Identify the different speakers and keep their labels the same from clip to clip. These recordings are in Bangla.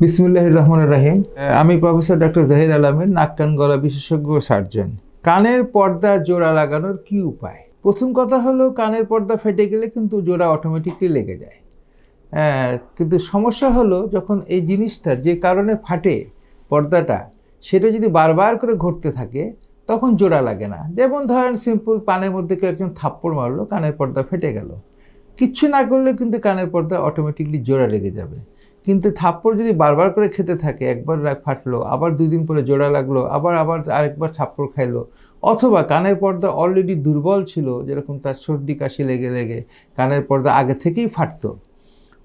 Speaker 1: বিসমিল্লাহির রহমানির রহিম। আমি প্রফেসর ডক্টর জাহির আলমের নাক কান গলা বিশেষজ্ঞ সার্জন। কানের পর্দা জোড়া লাগানোর কি উপায়? প্রথম কথা হলো, কানের পর্দা ফেটে গেলে কিন্তু জোড়া অটোমেটিকলি লেগে যায়। কিন্তু সমস্যা হলো, যখন এই জিনিসটা যে কারণে ফাটে পর্দাটা, সেটা যদি বারবার করে ঘটতে থাকে তখন জোড়া লাগে না। যেমন ধরেন, সিম্পল কানের মধ্যে কেউ একজন থাপ্পড় মারলো, কানের পর্দা ফেটে গেল, কিচ্ছু না করলে কিন্তু কানের পর্দা অটোমেটিকলি জোড়া লেগে যাবে। কিন্তু থাপ্পড় যদি বারবার করে খেতে থাকে, একবার ফাটলো, আবার 2 দিন পরে জোড়া লাগলো, আবার আরেকবার থাপ্পড় খাইলো, অথবা কানের পর্দা অলরেডি দুর্বল ছিল, যেরকম তার সর্দি কাশি লেগে লেগে কানের পর্দা আগে থেকেই ফাটতো,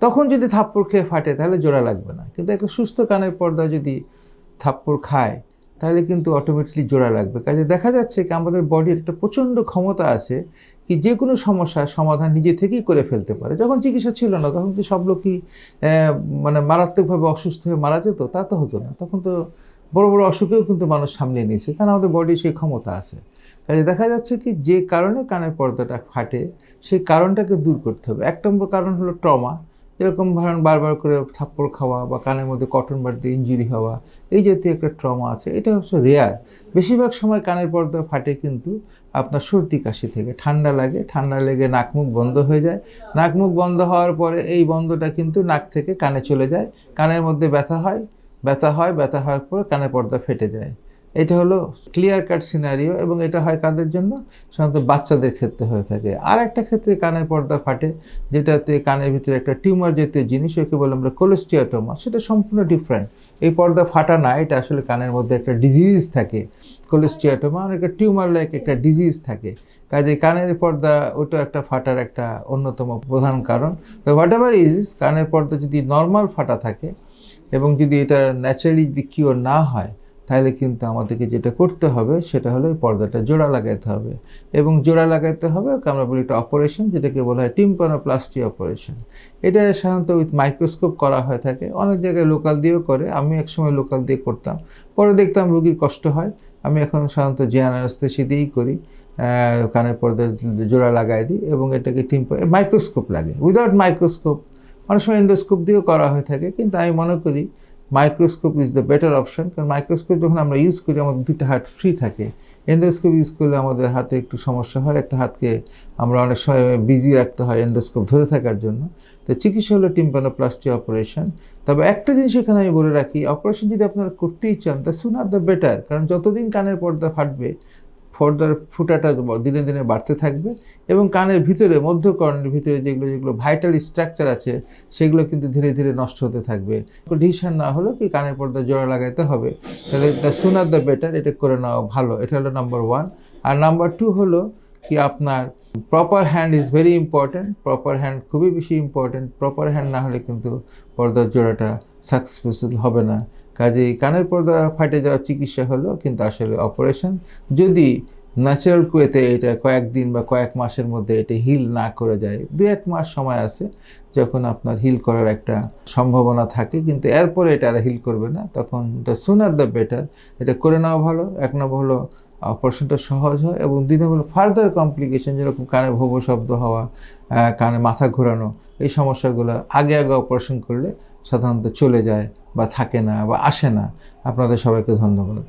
Speaker 1: তখন যদি থাপ্পড় খেয়ে ফাটে তাহলে জোড়া লাগবে না। কিন্তু একটা সুস্থ কানের পর্দা যদি থাপ্পড় খায় তাহলে কিন্তু অটোমেটিকলি জোড়া লাগবে। কাজে দেখা যাচ্ছে কি, আমাদের বডির একটা প্রচণ্ড ক্ষমতা আছে কি যে কোনো সমস্যার সমাধান নিজে থেকেই করে ফেলতে পারে। যখন চিকিৎসা ছিল না তখন কি সব লোকই মানে মারাত্মকভাবে অসুস্থ হয়ে মারা যেত? তা তো হতো না। তখন তো বড় বড় অসুখেও কিন্তু মানুষ সামলিয়ে নিয়েছে, কারণ আমাদের বডির সেই ক্ষমতা আছে। কাজে দেখা যাচ্ছে কি, যে কারণে কানের পর্দাটা ফাটে সেই কারণটাকে দূর করতে হবে। 1 নম্বর কারণ হলো ট্রমা। যেরকম ধরেন, বারবার করে থাপ্পড় খাওয়া বা কানের মধ্যে কটন বার দিয়ে ইঞ্জুরি হওয়া, এই জাতীয় একটা ট্রমা আছে। এটা হচ্ছে রেয়ার। বেশিরভাগ সময় কানের পর্দা ফাটে কিন্তু আপনার সর্দি কাশি থেকে, ঠান্ডা লাগে, ঠান্ডা লেগে নাক মুখ বন্ধ হয়ে যায়। নাক মুখ বন্ধ হওয়ার পরে এই বন্ধটা কিন্তু নাক থেকে কানে চলে যায়, কানের মধ্যে ব্যথা হয়, ব্যথা হওয়ার পরে কানের পর্দা ফেটে যায়। এটা হলো ক্লিয়ার কাট সিনারিও, এবং এটা হয় কাদের জন্য? সাধারণত বাচ্চাদের ক্ষেত্রে হয়ে থাকে। আর একটা ক্ষেত্রে কানের পর্দা ফাটে, যেটাতে কানের ভিতরে একটা টিউমার জাতীয় জিনিস, ওকে বলে আমরা কোলেস্টিয়াটোমা। সেটা সম্পূর্ণ ডিফারেন্ট। এই পর্দা ফাটা না, এটা আসলে কানের মধ্যে একটা ডিজিজ থাকে, কোলেস্টিয়াটোমা, আর একটা টিউমার লাইক একটা ডিজিজ থাকে। কাজে কানের পর্দা ওটা একটা ফাটার একটা অন্যতম প্রধান কারণ। তো হোয়াট এভার ইজ, কানের পর্দা যদি নর্মাল ফাটা থাকে এবং যদি এটা ন্যাচারালি যদি কিওর না হয়, তাহলে কিন্তু আমাদেরকে যেটা করতে হবে সেটা হলো এই পর্দাটা জোড়া লাগাইতে হবে। এবং জোড়া লাগাইতে হবে আমরা বলি একটা অপারেশন, যেটাকে বলা হয় টিম্প্যানোপ্লাস্টি অপারেশন। এটা সাধারণত উইথ মাইক্রোস্কোপ করা হয়ে থাকে। অনেক জায়গায় লোকাল দিয়েও করে। আমি একসময় লোকাল দিয়ে করতাম, পরে দেখতাম রোগীর কষ্ট হয়। আমি এখন সাধারণত জেনারেল অ্যানেস্থেসিয়া দিয়েই করি। কানের পর্দা জোড়া লাগাই দিই, এবং এটাকে মাইক্রোস্কোপ লাগে। উইদাউট মাইক্রোস্কোপ অনেক সময় এন্ডোস্কোপ দিয়েও করা হয়ে থাকে, কিন্তু আমি মনে করি microscope is the better option. কারণ মাইক্রোস্কোপ যখন আমরা ইউজ করি, আমাদের 2টা হাত ফ্রি থাকে। এন্ডোস্কোপ ইউজ করলে আমাদের হাতে একটু সমস্যা হয়, একটা হাতকে আমরা অনেক সময় বিজি রাখতে হয় এন্ডোস্কোপ ধরে থাকার জন্য। তো চিকিৎসা হলো টিম্প্যানোপ্লাস্টি অপারেশন। তবে একটা জিনিস এখানে আমি বলে রাখি, অপারেশন যদি আপনারা করতেই চান, তা সুনার দ্য বেটার। কারণ যতদিন কানের পর্দা ফাটবে, পর্দার ফুটাটা দিনে দিনে বাড়তে থাকবে, এবং কানের ভিতরে, মধ্যকর্ণের ভিতরে যেগুলো ভাইটাল স্ট্রাকচার আছে, সেগুলো কিন্তু ধীরে ধীরে নষ্ট হতে থাকবে। ডিসিশন না হলো কি কানের পর্দা জোড়া লাগাইতে হবে, তাহলে দ্য সুনার দ্য বেটার, এটা করে নেওয়া ভালো। এটা হলো নাম্বার 1। আর নাম্বার 2 হলো কি, আপনার proper hand is very important. Proper hand খুবই বেশি ইম্পর্ট্যান্ট। প্রপার হ্যান্ড না হলে কিন্তু পর্দার জোড়াটা সাকসেসফুল হবে না। কাজেই কানের পর্দা ফাটে যাওয়ার চিকিৎসা হলো কিন্তু আসলে অপারেশন। যদি ন্যাচারাল ওয়েতে এটা কয়েকদিন বা কয়েক মাসের মধ্যে এটা হিল না করে যায়, 2-1 মাস সময় আছে যখন আপনার হিল করার একটা সম্ভাবনা থাকে, কিন্তু এরপরে এটা আর হিল করবে না, তখন দ্য সুনার দ্য বেটার, এটা করে নেওয়া ভালো। 1 নম্বর হলো অপারেশনটা সহজ হয়, এবং 2 নম্বর হলো ফার্দার কমপ্লিকেশন, যেরকম কানে ভোবো শব্দ হওয়া, কানে মাথা ঘোরানো, এই সমস্যাগুলো আগে অপারেশন করলে সাধারণত চলে যায় বা থাকে না বা আসে না। আপনাদের সবাইকে ধন্যবাদ।